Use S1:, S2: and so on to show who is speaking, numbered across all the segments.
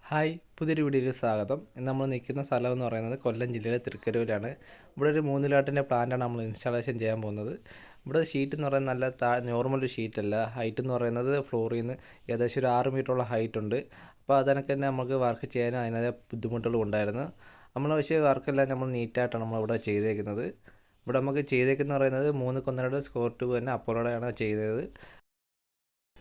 S1: Hi, പുതിയൊരു വീഡിയോയിലേക്ക് സ്വാഗതം. ഇന്ന് നമ്മൾ നിൽക്കുന്ന സ്ഥലം എന്ന് പറയുന്നത് കൊല്ലം ജില്ലയിലെ തൃക്കരൂരാണ്. ഇവിടെ ഒരു 3 ലാട്ടിൻ്റെ പ്ലാന്റാണ് നമ്മൾ ഇൻസ്റ്റാളേഷൻ ചെയ്യാൻ പോകുന്നത്. ഇവിടെ ഷീറ്റ് എന്ന് പറയുന്നത് നല്ല നോർമൽ ഒരു ഷീറ്റല്ല. ഹൈറ്റ് എന്ന് പറയുന്നത് ഫ്ലോറിൽ നിന്ന് ഏകദേശം ഒരു 6 മീറ്ററോളം ഹൈറ്റ് ഉണ്ട്. അപ്പോൾ അതിനൊക്കെ തന്നെ നമുക്ക് വർക്ക് ചെയ്യാനും അതിനകത്തെ ബുദ്ധിമുട്ടുകളും ഉണ്ടായിരുന്നു. നമ്മൾ പക്ഷേ വർക്കെല്ലാം നമ്മൾ നീറ്റായിട്ടാണ് നമ്മളിവിടെ ചെയ്തേക്കുന്നത്. ഇവിടെ നമുക്ക് ചെയ്തേക്കെന്ന് പറയുന്നത് 3 സ്ക്വയർ ട്യൂബ് തന്നെ അപ്പോളോടെയാണ് ചെയ്തത്.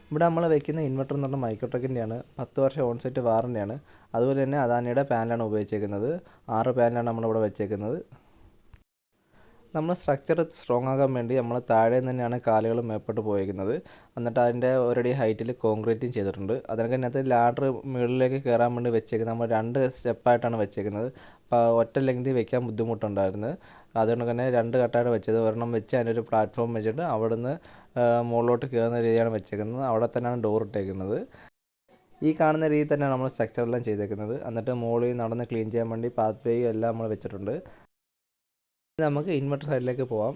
S1: ഇവിടെ നമ്മൾ വെക്കുന്ന ഇൻവെർട്ടർ എന്ന് പറഞ്ഞാൽ മൈക്രോടെക്കിൻ്റെയാണ്. 10 വർഷം ഓൺസൈറ്റ് വാറൻ്റിയാണ്. അതുപോലെ തന്നെ അദാനിയുടെ പാനലാണ് ഉപയോഗിച്ചേക്കുന്നത്. 6 പാനലാണ് നമ്മളിവിടെ വെച്ചേക്കുന്നത്. നമ്മൾ സ്ട്രക്ചർ സ്ട്രോങ് ആകാൻ വേണ്ടി നമ്മൾ താഴെ തന്നെയാണ് കാലുകൾ മേപ്പോട്ട് പോയിരിക്കുന്നത്. എന്നിട്ട് അതിൻ്റെ ഒരടി ഹൈറ്റിൽ കോൺക്രീറ്റും ചെയ്തിട്ടുണ്ട്. അതിനൊക്കെ അതിനകത്ത് ലാഡർ മുകളിലേക്ക് കയറാൻ വേണ്ടി വെച്ചേക്കുന്നത് നമ്മൾ 2 സ്റ്റെപ്പായിട്ടാണ് വെച്ചേക്കുന്നത്. അപ്പോൾ ഒറ്റ ലെങ്തി വെക്കാൻ ബുദ്ധിമുട്ടുണ്ടായിരുന്നു. അതുകൊണ്ട് തന്നെ 2 കട്ടാണ് വെച്ചത്. ഒരെണ്ണം വെച്ച് അതിനൊരു പ്ലാറ്റ്ഫോം വെച്ചിട്ട് അവിടുന്ന് മുകളിലോട്ട് കയറുന്ന രീതിയാണ് വെച്ചേക്കുന്നത്. അവിടെ തന്നെയാണ് ഡോർ ഇട്ടേക്കുന്നത്. ഈ കാണുന്ന രീതിയിൽ തന്നെയാണ് നമ്മൾ സ്ട്രക്ചറെല്ലാം ചെയ്തേക്കുന്നത്. എന്നിട്ട് മുകളിൽ നടന്ന് ക്ലീൻ ചെയ്യാൻ വേണ്ടി പാത്ത് വേ എല്ലാം നമ്മൾ വെച്ചിട്ടുണ്ട്. നമുക്ക് ഇൻവെർട്ടർ സൈഡിലേക്ക് പോകാം.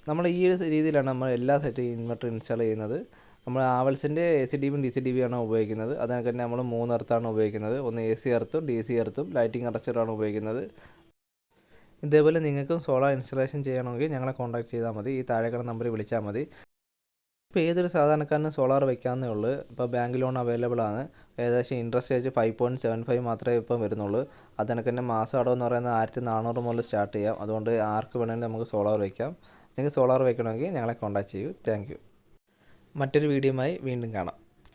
S1: നമ്മൾ ഈ ഒരു രീതിയിലാണ് നമ്മൾ എല്ലാ സെറ്റും ഇൻവെർട്ടർ ഇൻസ്റ്റാൾ ചെയ്യുന്നത്. നമ്മൾ ആവൽസിൻ്റെ AC/DC DC/DB ആണ് ഉപയോഗിക്കുന്നത്. അതിനൊക്കെ തന്നെ നമ്മൾ 3 എർത്താണ് ഉപയോഗിക്കുന്നത്. ഒന്ന് AC എർത്തും DC എർത്തും ലൈറ്റിംഗ് അറസ്റ്ററാണ് ഉപയോഗിക്കുന്നത്. ഇതേപോലെ നിങ്ങൾക്കും സോളാർ ഇൻസ്റ്റാളേഷൻ ചെയ്യണമെങ്കിൽ ഞങ്ങളെ കോൺടാക്ട് ചെയ്താൽ മതി. ഈ താഴെ കാണുന്ന നമ്പറിൽ വിളിച്ചാൽ മതി. ഇപ്പോൾ ഏതൊരു സാധാരണക്കാരനും സോളാർ വയ്ക്കാവുന്നേ ഉള്ളൂ. ഇപ്പോൾ ബാങ്ക് ലോൺ അവൈലബിൾ ആണ്. ഏകദേശം ഇൻട്രസ്റ്റ് റേറ്റ് 5.75 മാത്രമേ ഇപ്പം വരുന്നുള്ളൂ. അതിനൊക്കെ തന്നെ മാസം അടവെന്ന് പറയുന്നത് 1400 മുതൽ സ്റ്റാർട്ട് ചെയ്യാം. അതുകൊണ്ട് ആർക്ക് വേണമെങ്കിലും നമുക്ക് സോളാർ വയ്ക്കാം. നിങ്ങൾക്ക് സോളാർ വയ്ക്കണമെങ്കിൽ ഞങ്ങളെ കോൺടാക്ട് ചെയ്യൂ. Thank you. മറ്റൊരു വീഡിയോയുമായി വീണ്ടും കാണാം.